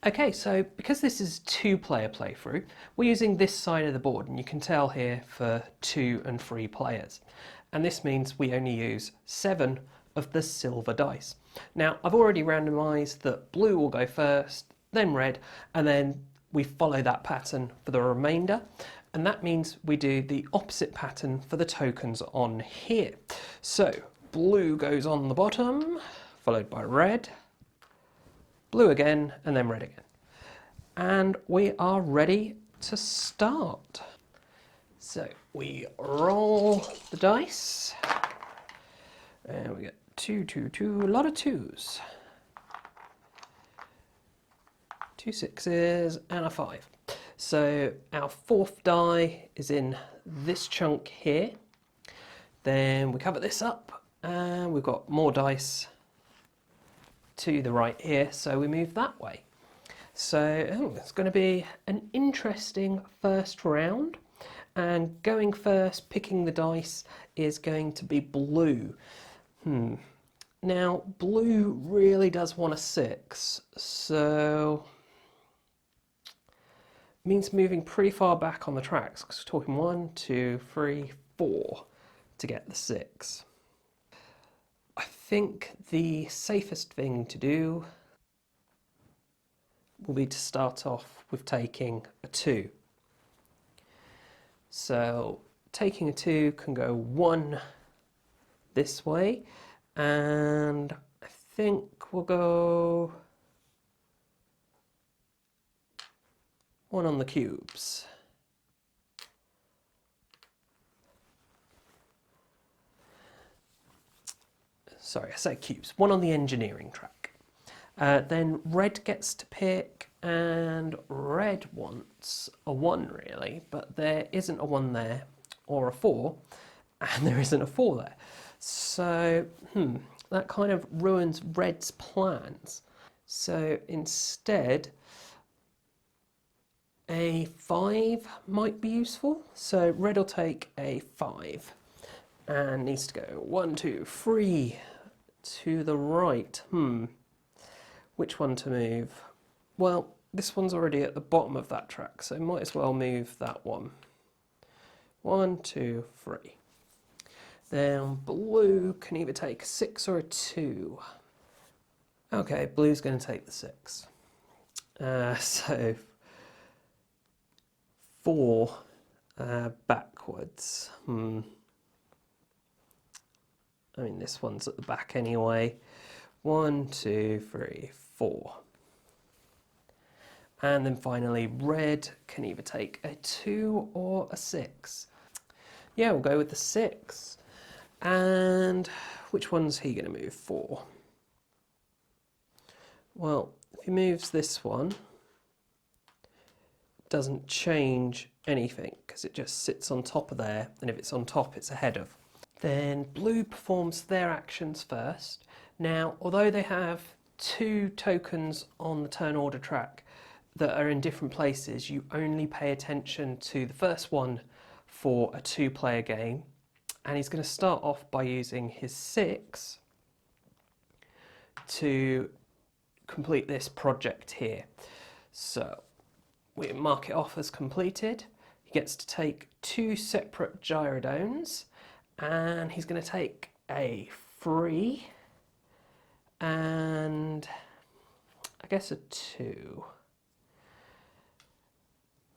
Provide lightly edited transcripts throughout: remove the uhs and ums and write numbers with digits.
Okay, so because this is a two-player playthrough, we're using this side of the board, and you can tell here for 2 and 3 players. And this means we only use 7 of the silver dice. Now, I've already randomised that blue will go first, then red, and then we follow that pattern for the remainder. And that means we do the opposite pattern for the tokens on here. So, blue goes on the bottom, followed by red, blue again, and then red again. And we are ready to start. So we roll the dice, and we get 2, 2, 2, a lot of 2s. 2 6s and a 5. So our 4th die is in this chunk here. Then we cover this up, and we've got more dice to the right here, so we move that way. So it's going to be an interesting first round, and going first, picking the dice, is going to be blue. Now blue really does want a 6, so it means moving pretty far back on the tracks, because we're talking 1, 2, 3, 4 to get the 6. I think the safest thing to do will be to start off with taking a 2. So taking a 2 can go 1 this way, and I think we'll go 1 on the cubes. Sorry, I say cubes. 1 on the engineering track. Then red gets to pick, and red wants a 1 really, but there isn't a 1 there, or a 4, and there isn't a 4 there. So, that kind of ruins red's plans. So instead, a 5 might be useful. So red will take a 5, and needs to go 1, 2, 3 to the right. Which one to move? Well, this one's already at the bottom of that track, so might as well move that one. 1, 2, 3. Then blue can either take a 6 or a 2. Okay, blue's going to take the 6. So 4 backwards. I mean, this one's at the back anyway. 1, 2, 3, 4. And then finally, red can either take a 2 or a 6. Yeah, we'll go with the 6. And which one's he going to move for? Well, if he moves this one, it doesn't change anything because it just sits on top of there, and if it's on top, it's ahead of. Then blue performs their actions first. Now, although they have 2 tokens on the turn order track that are in different places, you only pay attention to the first one for a 2-player game. And he's going to start off by using his 6 to complete this project here. So we mark it off as completed. He gets to take 2 separate gyrodones, and he's going to take a 3 and I guess a 2,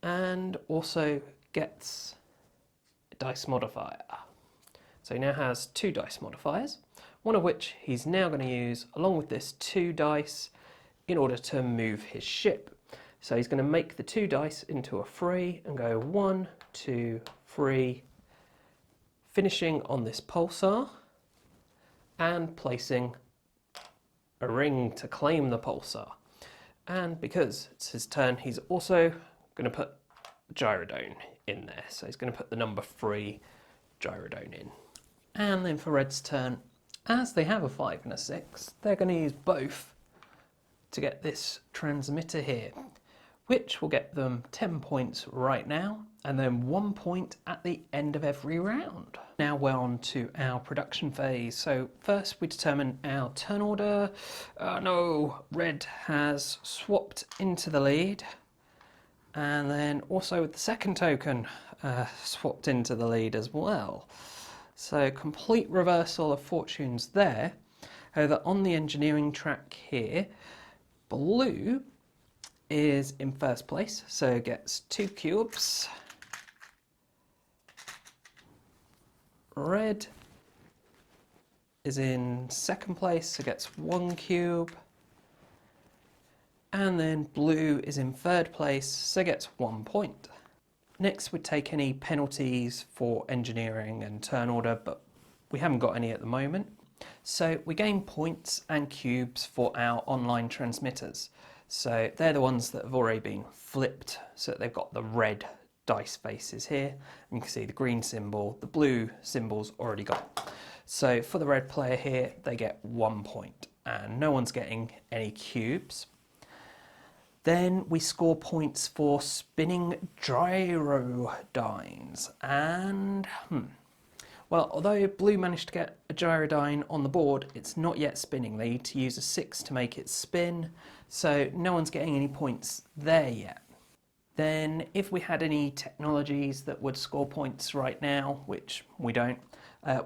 and also gets a dice modifier. So he now has 2 dice modifiers, one of which he's now going to use along with this 2 dice in order to move his ship. So he's going to make the 2 dice into a 3 and go 1, 2, 3, finishing on this pulsar and placing a ring to claim the pulsar. And because it's his turn, he's also going to put gyrodone in there. So he's going to put the number 3 gyrodone in. And then for red's turn, as they have a 5 and a 6, they're going to use both to get this transmitter here, which will get them 10 points right now, and then 1 point at the end of every round. Now we're on to our production phase. So first we determine our turn order. No, red has swapped into the lead, and then also with the second token swapped into the lead as well. So complete reversal of fortunes there. However, on the engineering track here, blue is in first place, so gets 2 cubes. Red is in second place, so gets 1 cube. And then blue is in third place, so gets 1 point. Next we'd take any penalties for engineering and turn order, but we haven't got any at the moment. So we gain points and cubes for our online transmitters. So they're the ones that have already been flipped, so that they've got the red dice faces here. And you can see the green symbol, the blue symbol's already gone. So for the red player here, they get 1 point, and no one's getting any cubes. Then we score points for spinning gyrodynes, and well, although blue managed to get a gyrodyne on the board, it's not yet spinning. They need to use a 6 to make it spin, so no one's getting any points there yet. Then if we had any technologies that would score points right now, which we don't,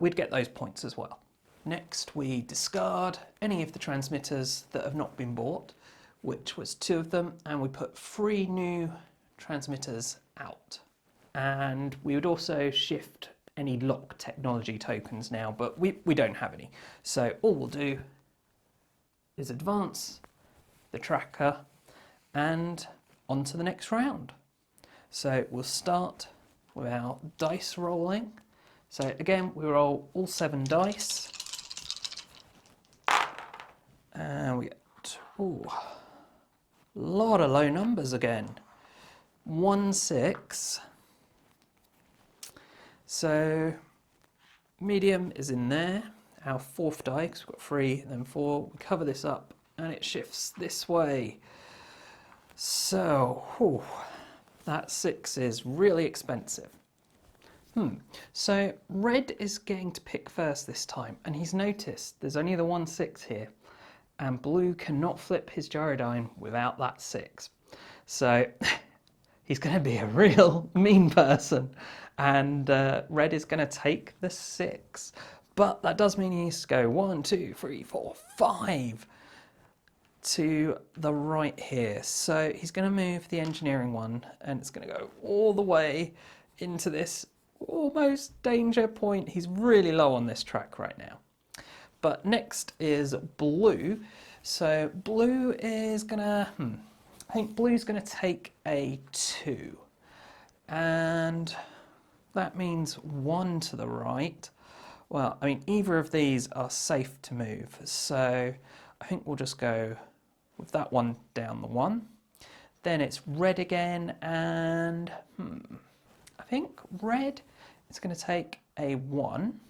we'd get those points as well. Next we discard any of the transmitters that have not been bought, which was 2 of them, and we put 3 new transmitters out. And we would also shift any lock technology tokens now, but we don't have any. So all we'll do is advance the tracker and on to the next round. So we'll start with our dice rolling. So again, we roll all 7 dice. And we get, a lot of low numbers again. 1, 6. So medium is in there, our 4th die, because we've got 3 and then 4. We cover this up and it shifts this way. So that 6 is really expensive. So red is getting to pick first this time, and he's noticed there's only the 1 6 here, and blue cannot flip his gyrodyne without that 6. So he's going to be a real mean person, and red is going to take the 6. But that does mean he needs to go 1, 2, 3, 4, 5 to the right here. So he's going to move the engineering one, and it's going to go all the way into this almost danger point. He's really low on this track right now. But next is blue. So blue is going to, I think blue's going to take a 2. And that means 1 to the right. Well, I mean, either of these are safe to move. So I think we'll just go with that one down the 1. Then it's red again, and I think red is going to take a 1.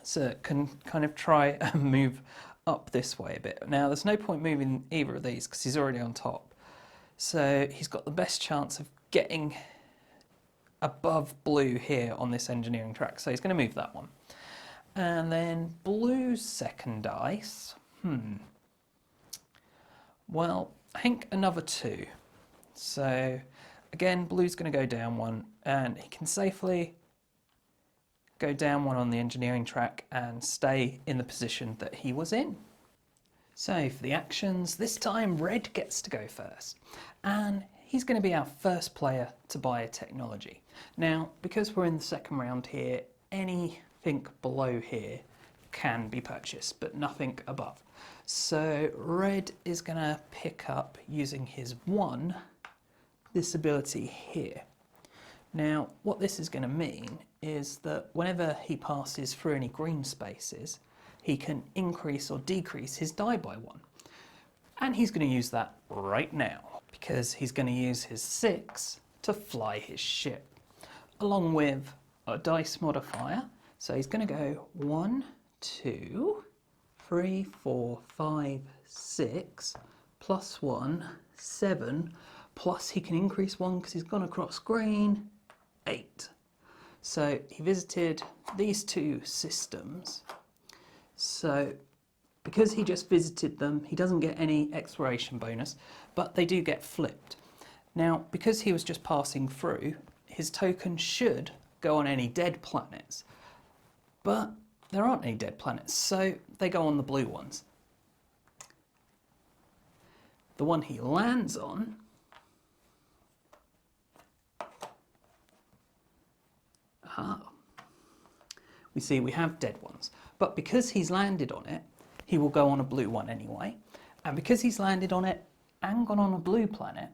So it can kind of try and move up this way a bit. Now, there's no point moving either of these because he's already on top. So he's got the best chance of getting above blue here on this engineering track. So he's going to move that one. And then blue's second dice. Well, I think another 2. So again, blue's going to go down 1, and he can safely go down 1 on the engineering track and stay in the position that he was in. So for the actions, this time red gets to go first, and he's going to be our first player to buy a technology. Now, because we're in the second round here, anything below here can be purchased, but nothing above. So red is going to pick up, using his 1, this ability here. Now, what this is going to mean is that whenever he passes through any green spaces, he can increase or decrease his die by 1. And he's going to use that right now, because he's going to use his 6 to fly his ship, along with a dice modifier. So he's going to go 1, 2, 3, 4, 5, 6, plus 1, 7, plus he can increase 1 because he's gone across green, 8. So he visited these two systems. So because he just visited them, he doesn't get any exploration bonus, but they do get flipped. Now, because he was just passing through, his token should go on any dead planets, but there aren't any dead planets, so they go on the blue ones. The one he lands on we see we have dead ones, but because he's landed on it, he will go on a blue one anyway, and because he's landed on it and gone on a blue planet,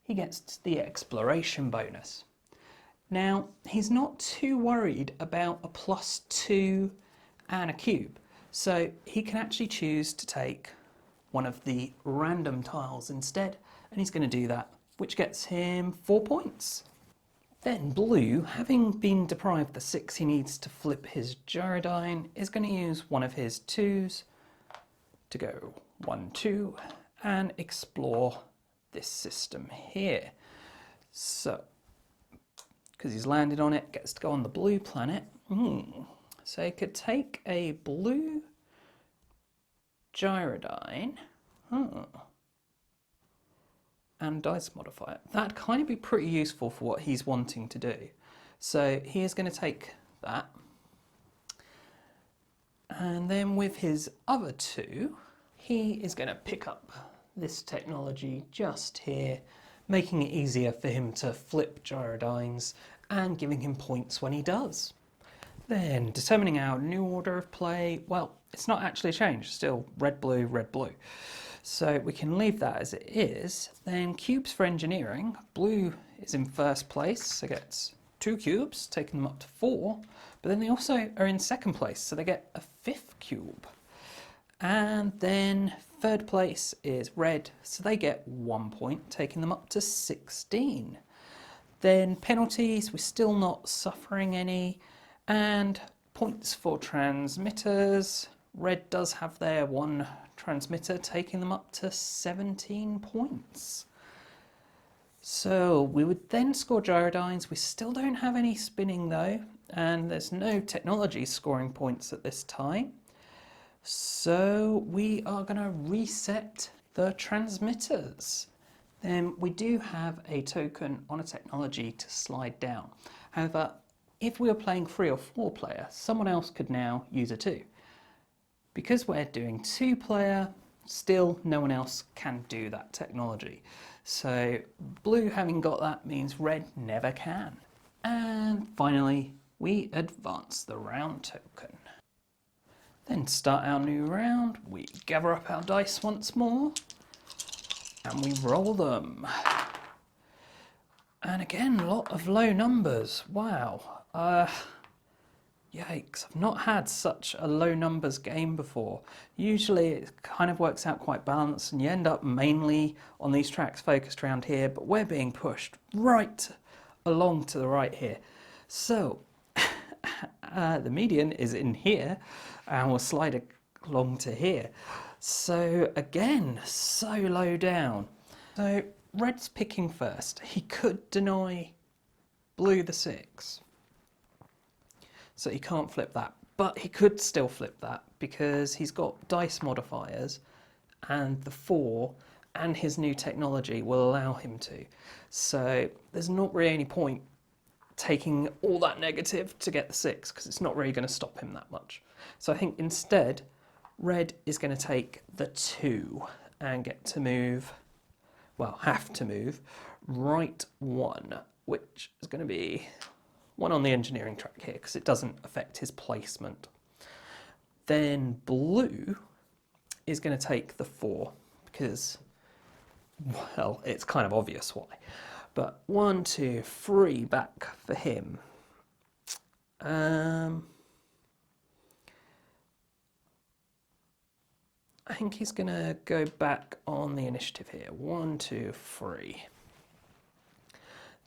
he gets the exploration bonus. Now, he's not too worried about a +2 and a cube, so he can actually choose to take one of the random tiles instead, and he's going to do that, which gets him 4 points. Then blue, having been deprived the 6 he needs to flip his Gyrodyne, is going to use one of his 2s to go 1, 2 and explore this system here. So, because he's landed on it, gets to go on the blue planet. So he could take a blue Gyrodyne and dice modifier. That'd kind of be pretty useful for what he's wanting to do. So he is going to take that. And then with his other 2, he is going to pick up this technology just here, making it easier for him to flip Gyrodynes and giving him points when he does. Then determining our new order of play, well, it's not actually a change, still red, blue, red, blue. So we can leave that as it is. Then cubes for engineering. Blue is in first place, so gets 2 cubes, taking them up to 4. But then they also are in second place, so they get a 5th cube. And then third place is red, so they get 1 point, taking them up to 16. Then penalties, we're still not suffering any. And points for transmitters. Red does have their 1 transmitter, taking them up to 17 points. So we would then score Gyrodynes. We still don't have any spinning though, and there's no technology scoring points at this time. So we are going to reset the transmitters. Then we do have a token on a technology to slide down. However, if we were playing 3 or 4 player, someone else could now use a 2. Because we're doing 2 player, still no one else can do that technology. So blue having got that means red never can. And finally, we advance the round token. Then start our new round, we gather up our dice once more, and we roll them. And again, a lot of low numbers, wow. Yikes, I've not had such a low numbers game before. Usually it kind of works out quite balanced and you end up mainly on these tracks focused around here, but we're being pushed right along to the right here. So the median is in here and we'll slide along to here. So again, so low down. So red's picking first. He could deny blue the 6. So he can't flip that, but he could still flip that because he's got dice modifiers and the 4 and his new technology will allow him to. So there's not really any point taking all that negative to get the 6 because it's not really going to stop him that much. So I think instead red is going to take the 2 and get to move, well, have to move right 1, which is going to be 1 on the engineering track here because it doesn't affect his placement. Then blue is going to take the 4 because, well, it's kind of obvious why. But 1, 2, 3 back for him. I think he's going to go back on the initiative here. 1, 2, 3.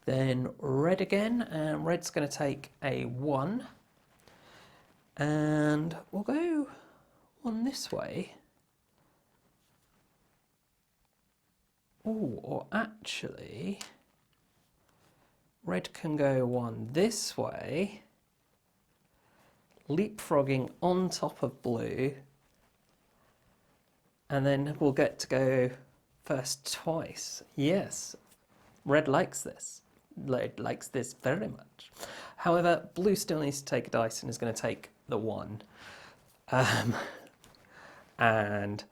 Then red again, and red's going to take a 1. And we'll go 1 this way. Oh, or actually, red can go one this way, leapfrogging on top of blue, and then we'll get to go first twice. Yes, red likes this. Red likes this very much. However, blue still needs to take a dice and is going to take the 1. And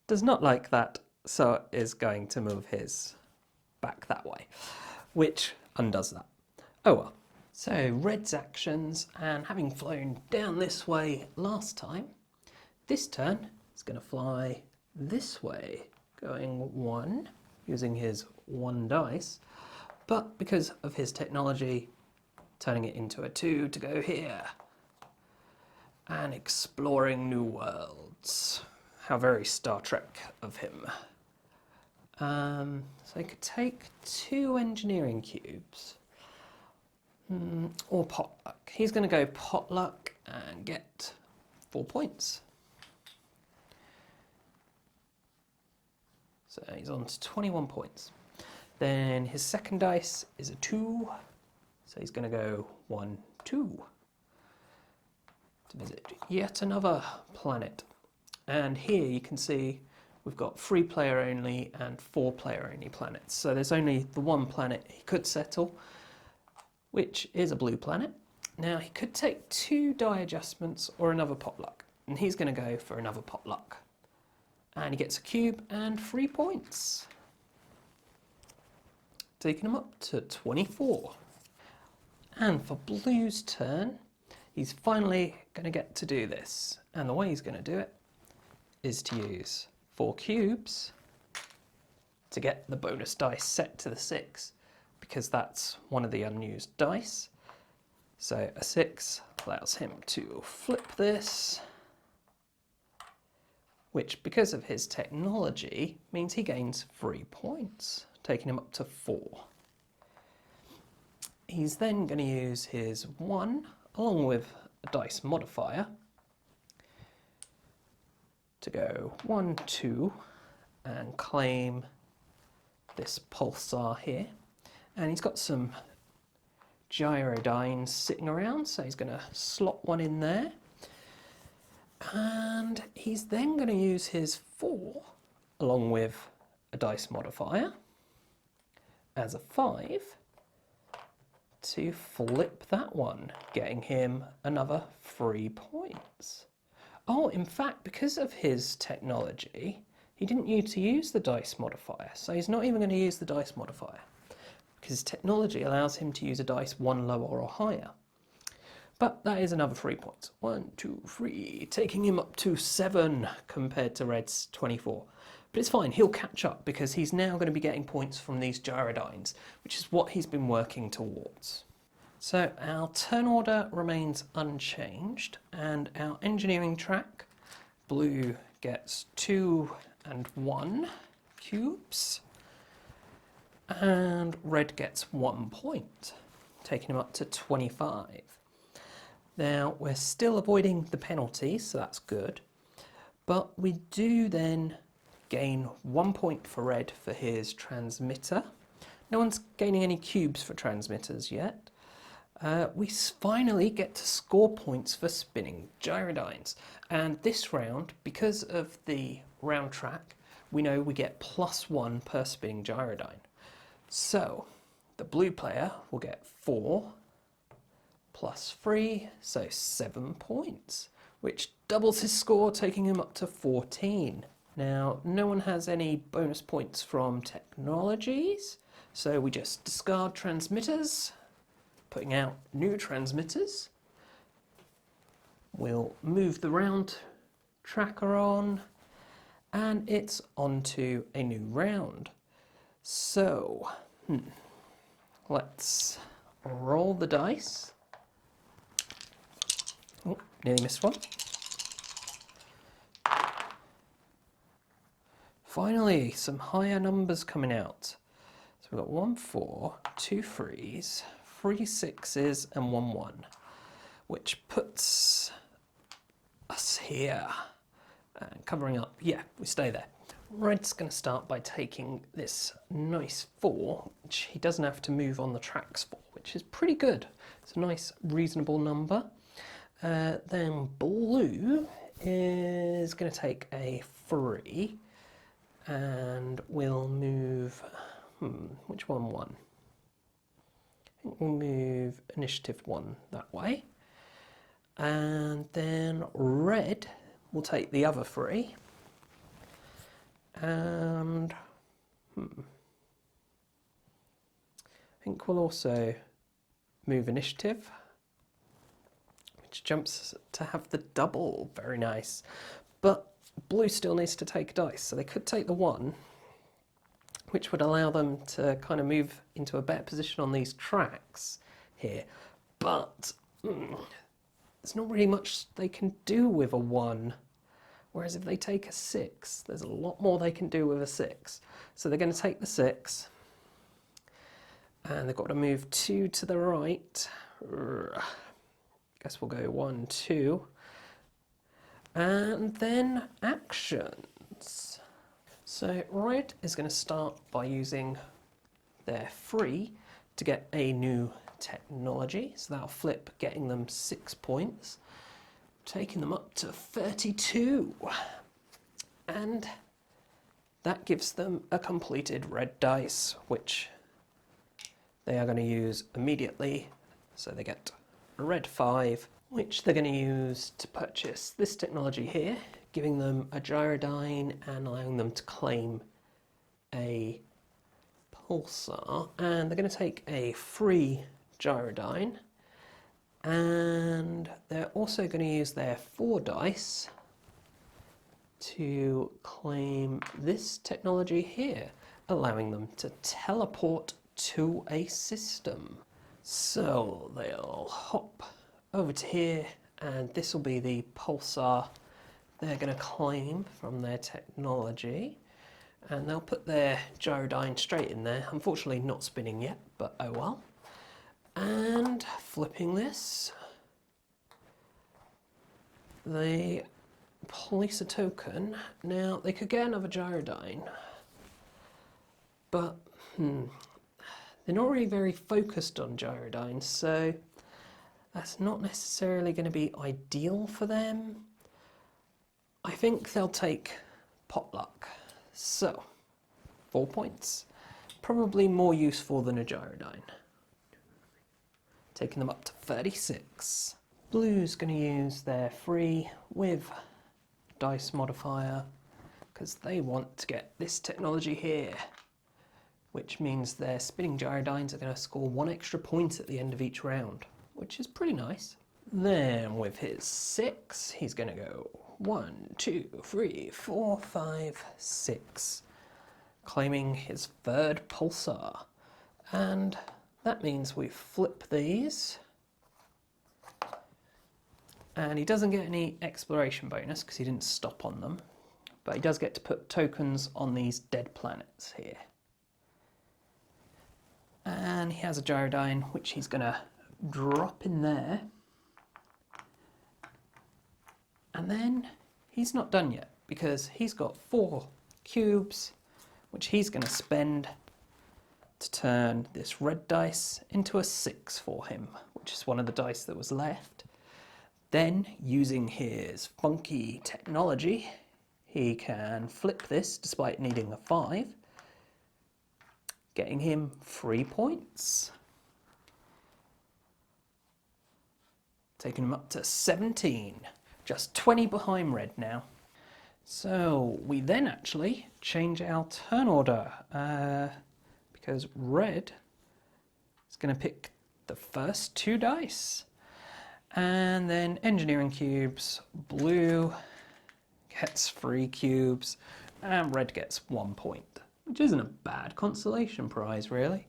does not like that, so is going to move his back that way, which undoes that. Oh well. So red's actions, and having flown down this way last time, this turn is going to fly this way, going 1, using his 1 dice, but because of his technology, turning it into a 2 to go here, and exploring new worlds. How very Star Trek of him. So he could take 2 engineering cubes, or potluck. He's going to go potluck and get 4 points. So he's on to 21 points. Then his second dice is a 2, so he's going to go 1, 2 to visit yet another planet. And here you can see we've got 3 player only and 4 player only planets. So there's only the 1 planet he could settle, which is a blue planet. Now he could take 2 die adjustments or another potluck, and he's going to go for another potluck. And he gets a cube and 3 points, taking him up to 24. And for blue's turn, he's finally going to get to do this. And the way he's going to do it is to use 4 cubes to get the bonus dice set to the 6, because that's one of the unused dice. So a 6 allows him to flip this, which, because of his technology, means he gains 3 points, taking him up to 4. He's then going to use his 1, along with a dice modifier, to go 1, 2, and claim this pulsar here. And he's got some gyrodynes sitting around, so he's going to slot 1 in there. And he's then going to use his 4, along with a dice modifier, as a 5, to flip that one, getting him another 3 points. Oh, in fact, because of his technology, he didn't need to use the dice modifier, so he's not even going to use the dice modifier, because technology allows him to use a dice 1 lower or higher. But that is another 3 points. 1, 2, 3, taking him up to 7 compared to red's 24. But it's fine, he'll catch up, because he's now going to be getting points from these gyrodynes, which is what he's been working towards. So our turn order remains unchanged, and our engineering track, blue gets 2 and 1 cubes, and red gets 1 point, taking him up to 25. Now we're still avoiding the penalties, so that's good, but we do then gain 1 point for red for his transmitter. No one's gaining any cubes for transmitters yet. We finally get to score points for spinning gyrodynes, and this round, because of the round track, we know we get +1 per spinning gyrodyne. So the blue player will get 4 plus 3, so 7 points, which doubles his score, taking him up to 14. Now, no one has any bonus points from technologies, so we just discard transmitters, putting out new transmitters. We'll move the round tracker on, and it's on to a new round. So, let's roll the dice. Oh, nearly missed one. Finally, some higher numbers coming out. So we've got 1 4, 2 3s, 3 6s, and 1 1, which puts us here and covering up. Yeah, we stay there. Red's going to start by taking this nice 4, which he doesn't have to move on the tracks for, which is pretty good. It's a nice, reasonable number. Then blue is going to take a 3, and we'll move, which one won? I think we'll move initiative 1 that way. And then red will take the other 3. And I think we'll also move initiative, which jumps to have the double. Very nice. But blue still needs to take a dice, so they could take the 1, which would allow them to kind of move into a better position on these tracks here. But there's not really much they can do with a 1. Whereas if they take a 6, there's a lot more they can do with a 6. So they're going to take the 6. And they've got to move 2 to the right. Guess we'll go 1, 2. And then actions. So red is going to start by using their 3 to get a new technology. So that'll flip, getting them 6 points. Taking them up to 32, and that gives them a completed red dice, which they are going to use immediately. So they get a red 5, which they're going to use to purchase this technology here, giving them a gyrodyne and allowing them to claim a pulsar. And they're going to take a free gyrodyne. And they're also going to use their 4 dice to claim this technology here, allowing them to teleport to a system. So they'll hop over to here, and this will be the pulsar they're going to claim from their technology. And they'll put their gyrodyne straight in there. Unfortunately not spinning yet, but oh well. And flipping this, they place a token. Now they could get another gyrodyne, but they're not really very focused on gyrodynes, so that's not necessarily going to be ideal for them. I think they'll take potluck. So 4 points, probably more useful than a gyrodyne. Taking them up to 36. Blue's going to use their 3 with dice modifier because they want to get this technology here, which means their spinning gyrodynes are going to score 1 extra point at the end of each round, which is pretty nice. Then with his 6, he's going to go 1, 2, 3, 4, 5, 6, claiming his 3rd pulsar. And that means we flip these, and he doesn't get any exploration bonus because he didn't stop on them, but he does get to put tokens on these dead planets here. And he has a gyrodyne which he's going to drop in there, and then he's not done yet because he's got 4 cubes which he's going to spend to turn this red dice into a 6 for him, which is one of the dice that was left. Then, using his funky technology, he can flip this despite needing a 5, getting him 3 points. Taking him up to 17, just 20 behind red now. So we then actually change our turn order, because red is going to pick the first 2 dice. And then engineering cubes, blue gets 3 cubes, and red gets 1 point, which isn't a bad consolation prize, really.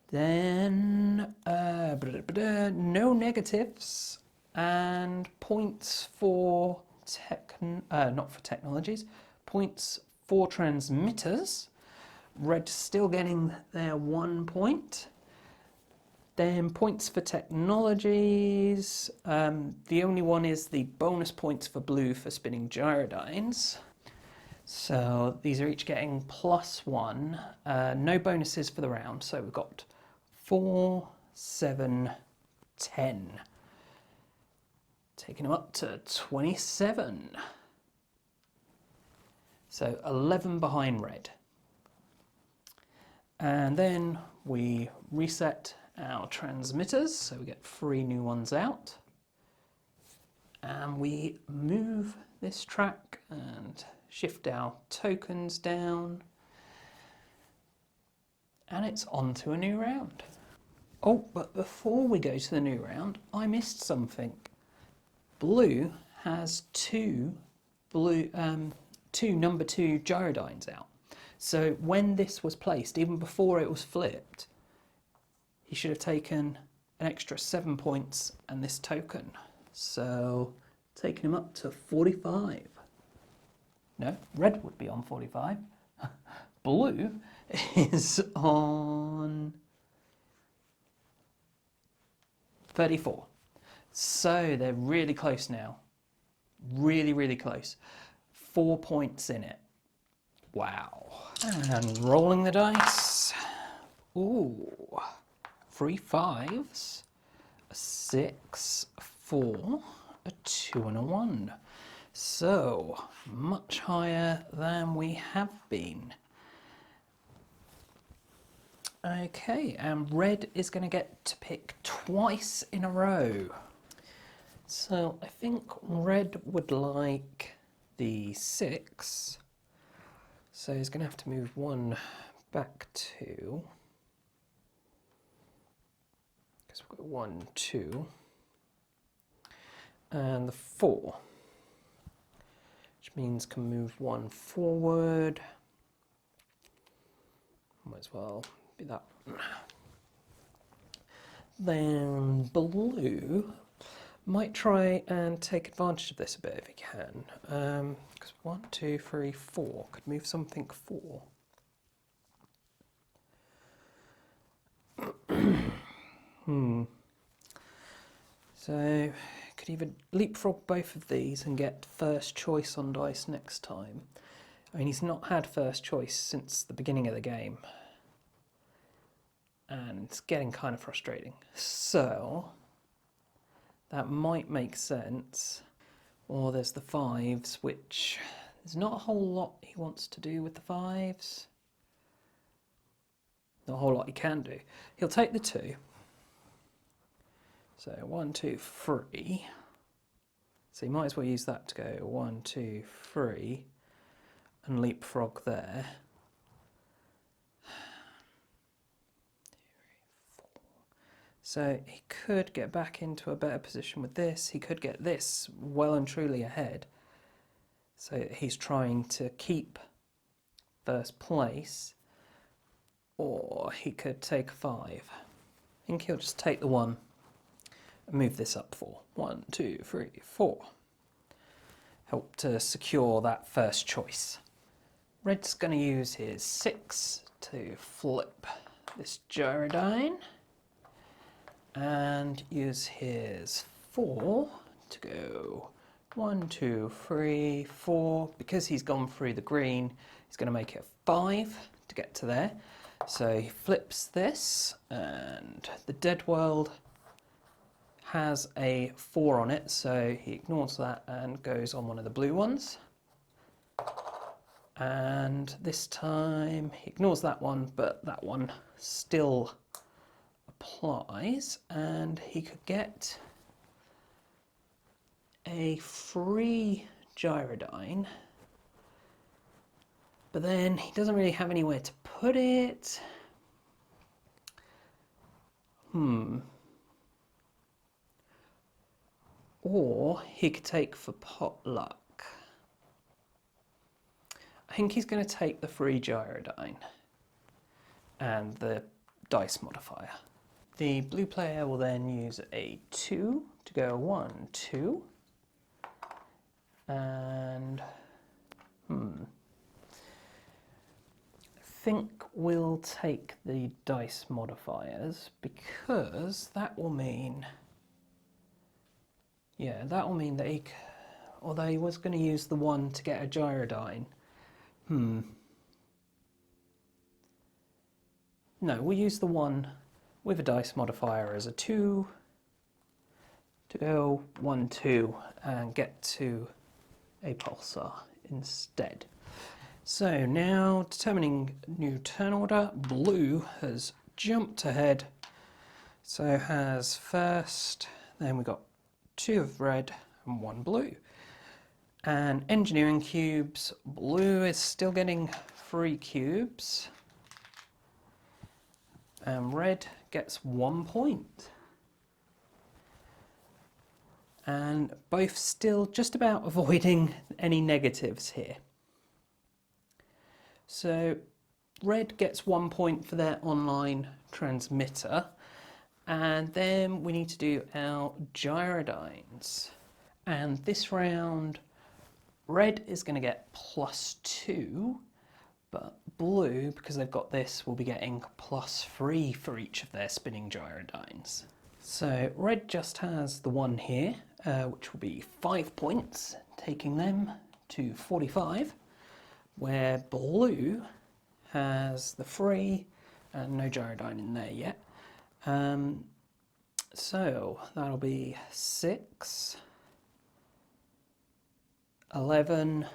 Then, no negatives, and points for not for technologies, points for transmitters. Red still getting their 1 point. Then points for technologies. The only one is the bonus points for blue for spinning gyrodynes. So these are each getting +1, no bonuses for the round. So we've got 4, 7, 10. Taking them up to 27. So 11 behind red. And then we reset our transmitters, so we get 3 new ones out. And we move this track and shift our tokens down. And it's on to a new round. Oh, but before we go to the new round, I missed something. Blue has two number 2 gyrodynes out. So when this was placed, even before it was flipped, he should have taken an extra 7 points and this token. So taking him up to 45. No, red would be on 45. Blue is on 34. So they're really close now. Really, really close. 4 points in it. Wow. And rolling the dice. Ooh. 3 5s. A 6, 4, a 2 and a 1. So much higher than we have been. Okay, and red is going to get to pick twice in a row. So I think red would like the 6. So he's going to have to move 1 back 2. Because we've got 1, 2. And the 4. Which means can move 1 forward. Might as well be that one. Then blue might try and take advantage of this a bit if he can. Because 1, 2, 3, 4 could move something 4. So could either leapfrog both of these and get first choice on dice next time. I mean, he's not had first choice since the beginning of the game. And it's getting kind of frustrating. So that might make sense. Or there's the 5s, which there's not a whole lot he wants to do with the 5s. Not a whole lot he can do. He'll take the 2. So 1, 2, 3. So you might as well use that to go 1, 2, 3 and leapfrog there. 2, 3, 4. So he could get back into a better position with this. He could get this well and truly ahead. So he's trying to keep first place. Or he could take 5. I think he'll just take the 1. Move this up 4. 1, 2, 3, 4. Help to secure that first choice. Red's going to use his 6 to flip this gyrodyne. And use his 4 to go 1, 2, 3, 4. Because he's gone through the green, he's going to make it 5 to get to there. So he flips this, and the dead world has a 4 on it, so he ignores that and goes on one of the blue ones. And this time he ignores that one, but that one still applies, and he could get a free gyrodyne, but then he doesn't really have anywhere to put it. Or he could take for potluck. I think he's going to take the free gyrodyne and the dice modifier. The blue player will then use a 2 to go 1, 2. And I think we'll take the dice modifiers because that will mean, that he, although he was going to use the 1 to get a gyrodyne, No, we'll use the one with a dice modifier as a 2 to go 1, 2 and get to a pulsar instead. So now determining new turn order, blue has jumped ahead, so has first, then we got 2 of red and 1 blue. And engineering cubes, blue is still getting 3 cubes, and red gets 1 point. And both still just about avoiding any negatives here. So red gets 1 point for their online transmitter, and then we need to do our gyrodynes. And this round, red is going to get +2, but blue, because they've got this, will be getting +3 for each of their spinning gyrodynes. So red just has the 1 here, which will be 5 points, taking them to 45, where blue has the 3 and no gyrodyne in there yet. So that'll be 6, 11,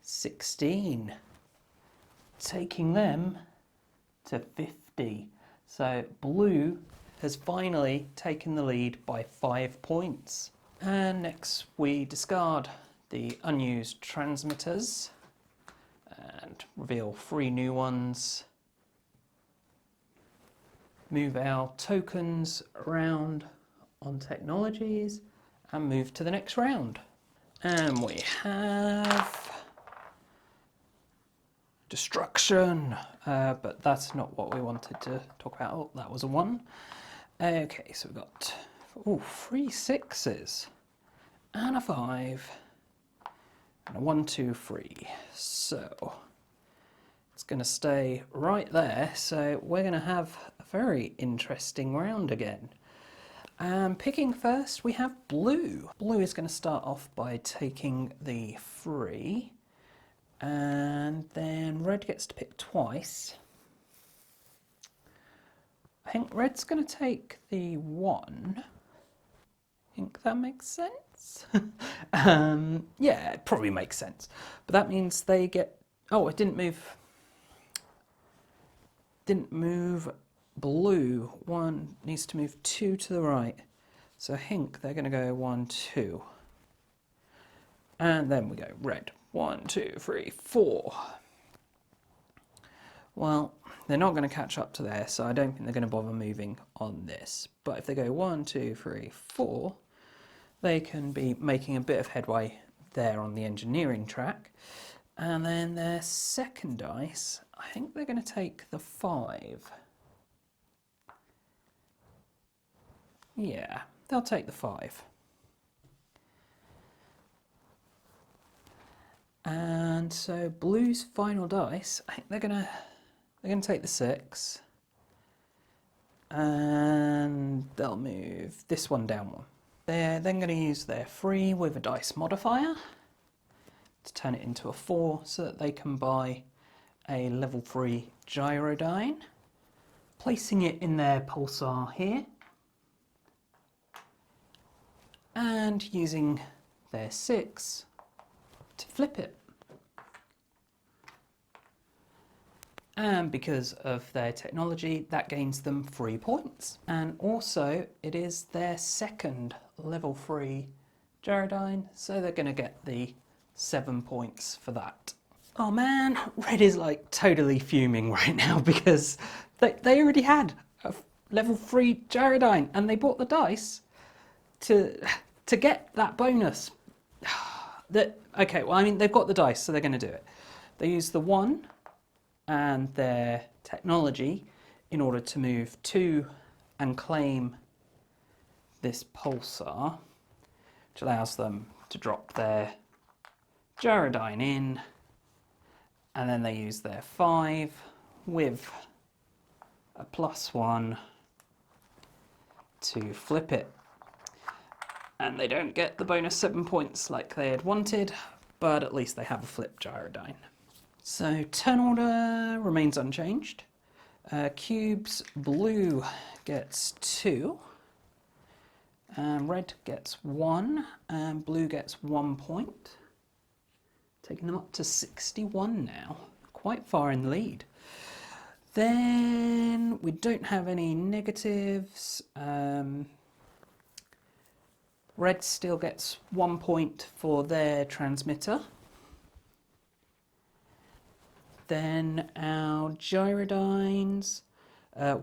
16, taking them to 50. So blue has finally taken the lead by 5 points. And next we discard the unused transmitters and reveal 3 new ones. Move our tokens around on technologies and move to the next round. And we have destruction, but that's not what we wanted to talk about. Oh, that was a 1. Okay, so we've got 3 6s and a 5 and a 1, 2, 3. So it's going to stay right there. So we're going to have a very interesting round again. Picking first, we have blue. Blue is going to start off by taking the 3, and then red gets to pick twice. I think red's going to take the 1. I think that makes sense. Yeah, it probably makes sense. But that means they get... Oh, it didn't move. Didn't move blue. 1 needs to move 2 to the right. So I think they're going to go 1, 2. And then we go red. 1, 2, 3, 4. Well, they're not going to catch up to there, so I don't think they're going to bother moving on this. But if they go 1, 2, 3, 4, they can be making a bit of headway there on the engineering track. And then their second dice, I think they're going to take the 5. Yeah, they'll take the 5. And so blue's final dice, I think they're going to take the 6. And they'll move this one down 1. They're then going to use their 3 with a dice modifier to turn it into a 4 so that they can buy a level 3 gyrodyne, placing it in their pulsar here, and using their 6 to flip it. And because of their technology, that gains them 3 points. And also, it is their second level 3 gyrodyne, so they're going to get the 7 points for that. Oh man, red is like totally fuming right now because they already had a level 3 gyrodyne and they bought the dice to get that bonus. Okay, well, I mean, they've got the dice, so they're going to do it. They use the 1 and their technology in order to move 2 and claim this pulsar, which allows them to drop their gyrodyne in, and then they use their 5 with a +1 to flip it. And they don't get the bonus 7 points like they had wanted, but at least they have a flipped gyrodyne. So turn order remains unchanged. Cubes, blue gets 2, red gets 1, and blue gets 1 point. Taking them up to 61 now, quite far in the lead. Then we don't have any negatives. Red still gets 1 point for their transmitter. Then our gyrodynes,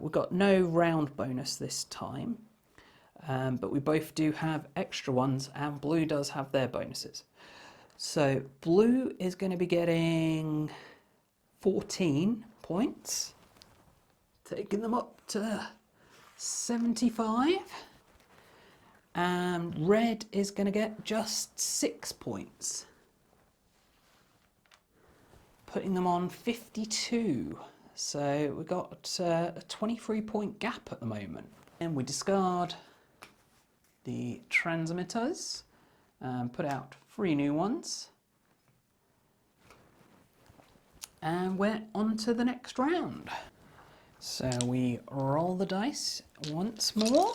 we've got no round bonus this time, but we both do have extra ones, and blue does have their bonuses. So blue is going to be getting 14 points, taking them up to 75. And red is going to get just 6 points, putting them on 52. So we've got a 23-point gap at the moment. And we discard the transmitters and put out 3 new ones. And we're on to the next round. So we roll the dice once more.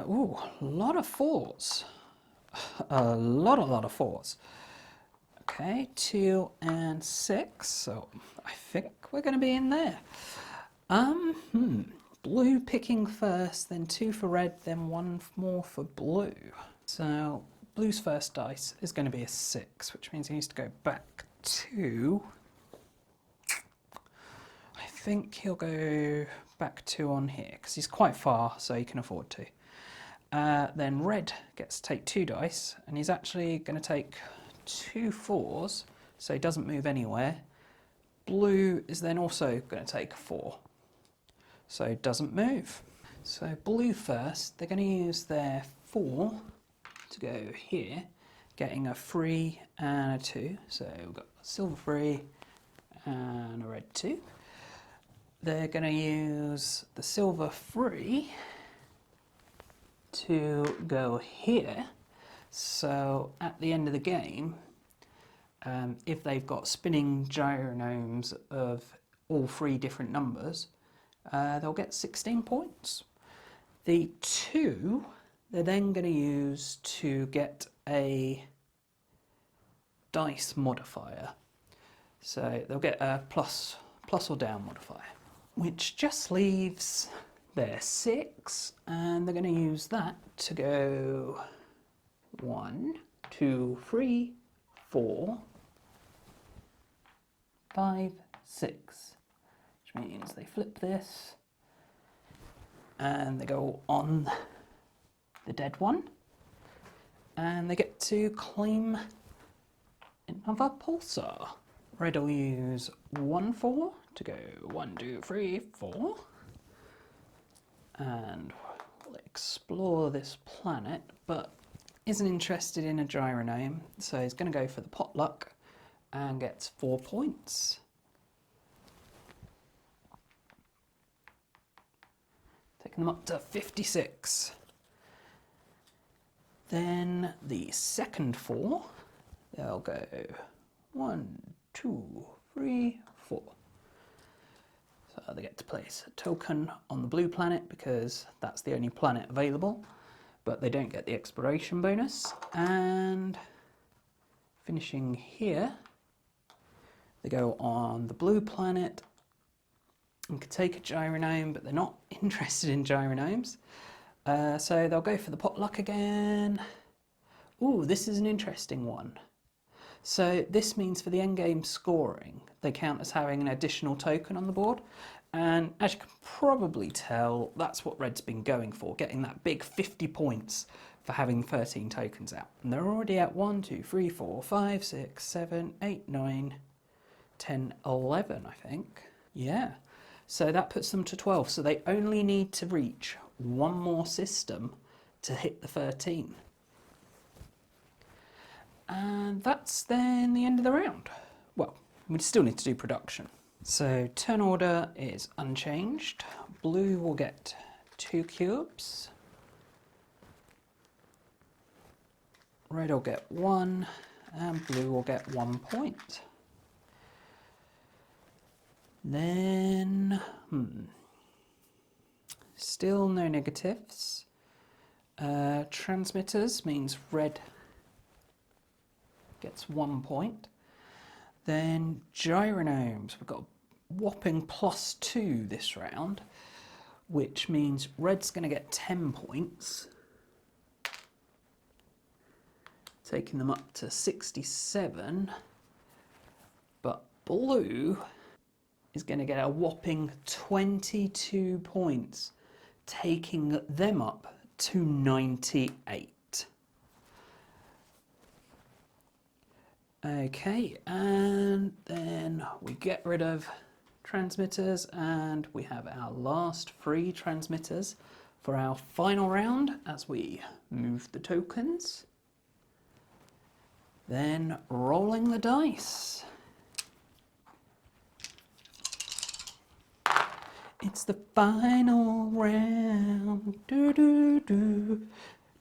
Ooh, a lot of 4s. A lot of 4s. Okay, 2 and 6, so I think we're going to be in there. Blue picking first, then 2 for red, then 1 more for blue. So blue's first dice is going to be a 6, which means he needs to go back 2. I think he'll go back 2 on here, because he's quite far, so he can afford to. Then red gets to take 2 dice, and he's actually going to take 2 4s, so he doesn't move anywhere. Blue is then also going to take 4, so he doesn't move. So blue first, they're going to use their 4 to go here, getting a 3 and a 2. So we've got a silver 3 and a red 2. They're going to use the silver 3 to go here. So at the end of the game, if they've got spinning gyronomes of all 3 different numbers, they'll get 16 points. The 2 they're then going to use to get a dice modifier. So they'll get a plus or down modifier, which just leaves their 6, and they're going to use that to go 1, 2, 3, 4, 5, 6, which means they flip this and they go on the dead one, and they get to claim another Pulsar. Red will use 1 4 to go 1, 2, 3, 4, and we'll explore this planet, but isn't interested in a gyronome, so he's going to go for the potluck and gets 4 points. Taking them up to 56. Then the second 4, they'll go 1, 2, 3, 4. So they get to place a token on the blue planet because that's the only planet available, but they don't get the exploration bonus. And finishing here, they go on the blue planet and could take a gyronome, but they're not interested in gyronomes. So they'll go for the potluck again. Ooh, this is an interesting one. So this means for the endgame scoring, they count as having an additional token on the board. And as you can probably tell, that's what Red's been going for, getting that big 50 points for having 13 tokens out. And they're already at 1, 2, 3, 4, 5, 6, 7, 8, 9, 10, 11, I think. Yeah. So that puts them to 12. So they only need to reach 1 more system to hit the 13. And that's then the end of the round. Well, we still need to do production. So turn order is unchanged. Blue will get 2 cubes. red will get 1 and blue will get 1 point. Then, still no negatives. Transmitters means red gets 1 point. Then gyronomes, we've got a whopping +2 this round, which means red's going to get 10 points, taking them up to 67, but blue is going to get a whopping 22 points, taking them up to 98. Okay, and then we get rid of transmitters and we have our last 3 transmitters for our final round as we move the tokens. Then rolling the dice. It's the final round. Do do do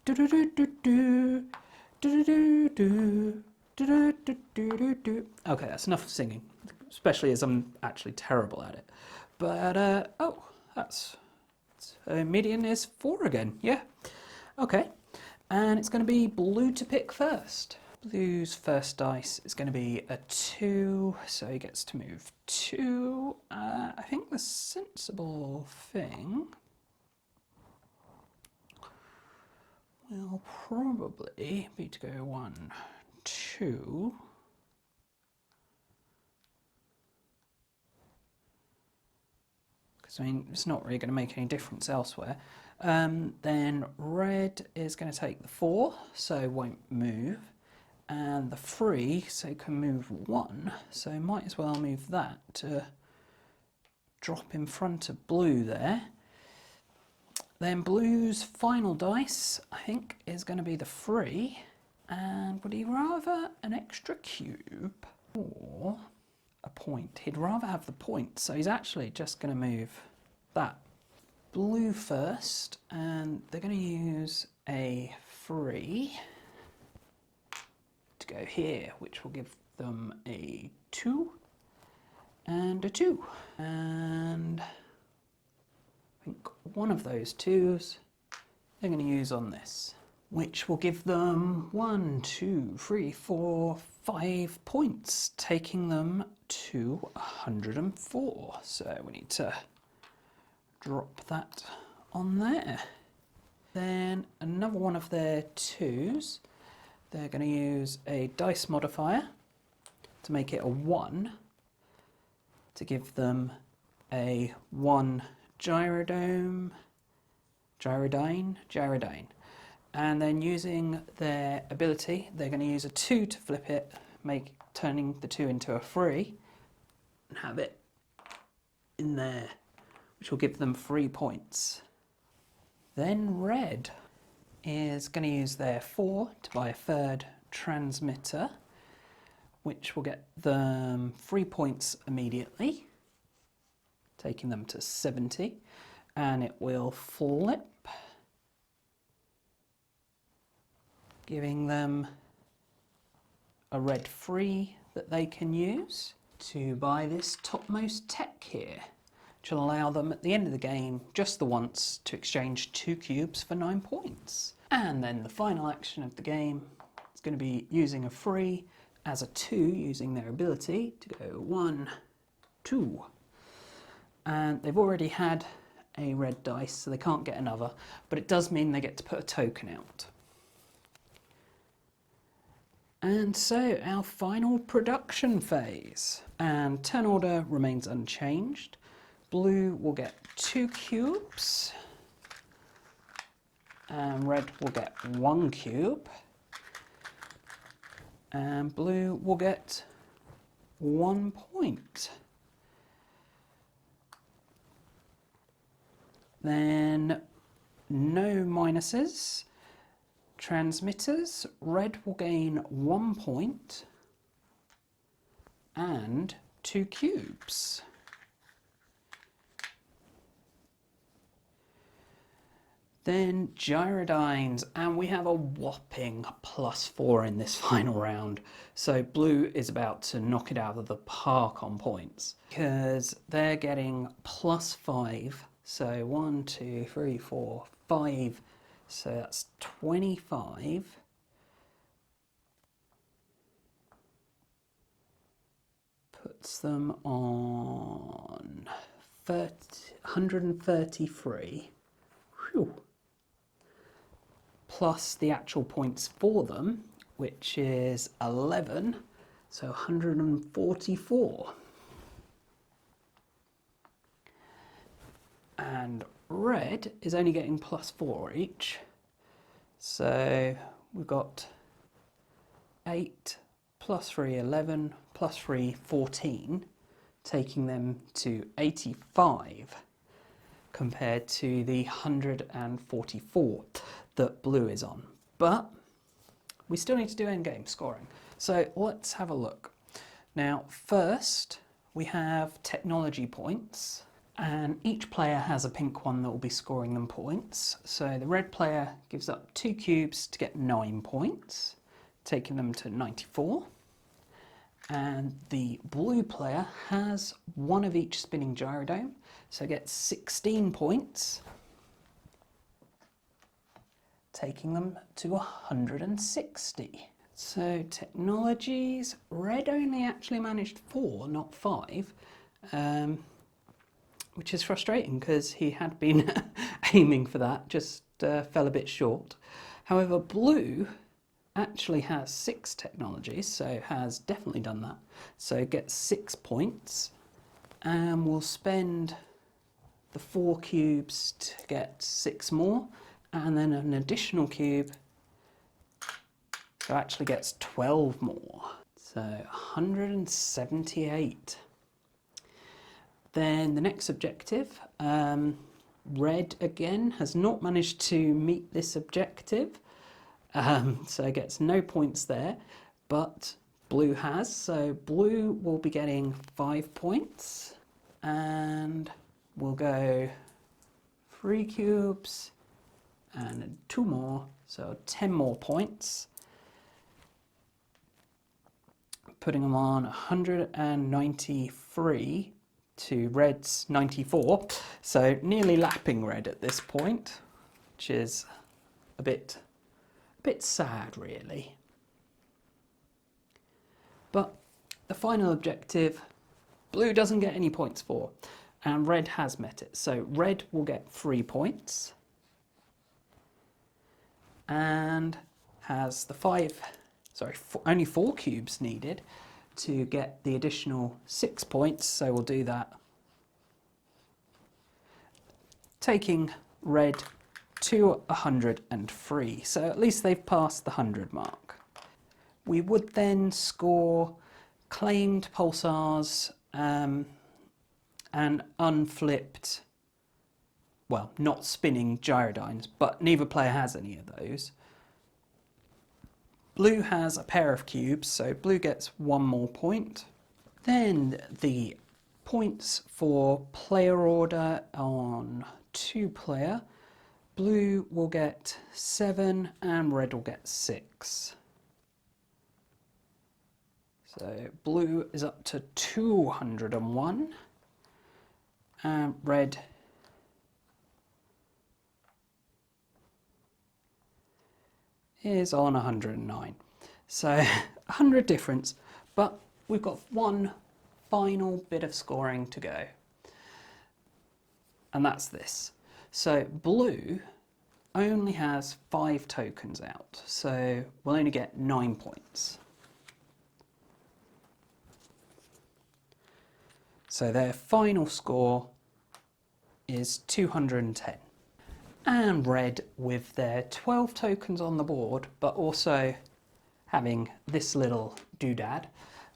do do do do do do do do. Okay, that's enough singing, especially as I'm actually terrible at it. But, oh, that's median is 4 again, yeah. Okay, and it's going to be blue to pick first. Blue's first dice is going to be a 2, so he gets to move 2. I think the sensible thing will probably be to go 1, 2. Because, I mean, it's not really going to make any difference elsewhere. Then red is going to take the 4, so it won't move. And the 3, so it can move 1, so might as well move that to drop in front of blue there. Then blue's final dice, I think, is going to be the 3. And would he rather an extra cube or a point? He'd rather have the point, so he's actually just going to move that. Blue first, and they're going to use a 3 to go here, which will give them a 2 and a 2. And I think one of those 2s they're going to use on this, which will give them 1, 2, 3, 4, 5 points, taking them to 104. So we need to drop that on there. Then another one of their 2s, they're going to use a dice modifier to make it a 1, to give them a 1 gyrodine. And then using their ability, they're going to use a 2 to flip it, turning the 2 into a 3, and have it in there, which will give them 3 points. Then red is going to use their 4 to buy a 3rd transmitter, which will get them 3 points immediately, taking them to 70, and it will flip, giving them a red 3 that they can use to buy this topmost tech here, which will allow them at the end of the game, just the once, to exchange 2 cubes for 9 points. And then the final action of the game is going to be using a 3 as a 2, using their ability to go 1, 2. And they've already had a red dice, so they can't get another, but it does mean they get to put a token out. And so our final production phase, and turn order remains unchanged. Blue will get 2 cubes, and red will get 1 cube, and blue will get 1 point. Then no minuses. Transmitters, red will gain 1 point and 2 cubes. Then Gyrodynes, and we have a whopping +4 in this final round. So blue is about to knock it out of the park on points because they're getting +5. So 1, 2, 3, 4, 5. So that's 25. Puts them on 133. Whew. Plus the actual points for them, which is 11, so 144. And red is only getting +4 each, so we've got 8 +3, 11, +3, 14, taking them to 85 compared to the 144 that blue is on. But we still need to do endgame scoring. So let's have a look. Now, first we have technology points, and each player has a pink one that will be scoring them points. So the red player gives up 2 cubes to get 9 points, taking them to 94. And the blue player has one of each spinning gyrodome, so gets 16 points, taking them to 160. So technologies, red only actually managed 4, not 5, which is frustrating because he had been aiming for that, just fell a bit short. However, blue actually has 6 technologies, so has definitely done that. So gets 6 points, and we'll spend the 4 cubes to get 6 more, and then an additional cube, so actually gets 12 more. So 178. Then the next objective, red again has not managed to meet this objective. So it gets no points there, but blue has. So blue will be getting 5 points, and we'll go 3 cubes and 2 more, so 10 more points, putting them on 193 to red's 94, so nearly lapping red at this point, which is a bit sad really. But the final objective, blue doesn't get any points for, and red has met it. So red will get 3 points and has the only 4 cubes needed to get the additional 6 points, so we'll do that, taking red to 103, so at least they've passed the 100 mark. We would then score claimed pulsars and unflipped, well, not spinning gyrodynes, but neither player has any of those. Blue has a pair of cubes, so blue gets 1 more point. Then the points for player order on 2 player. Blue will get 7 and red will get 6. So blue is up to 201 and red is on 109. So 100 difference, but we've got one final bit of scoring to go. And that's this. So blue only has 5 tokens out, so we'll only get 9 points. So their final score is 210. And red, with their 12 tokens on the board, but also having this little doodad,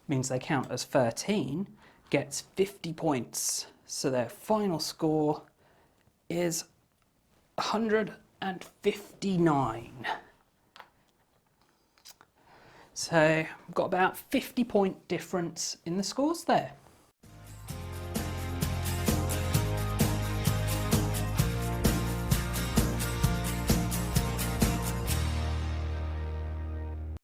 means they count as 13, gets 50 points. So their final score is 159. So we've got about 50-point difference in the scores there.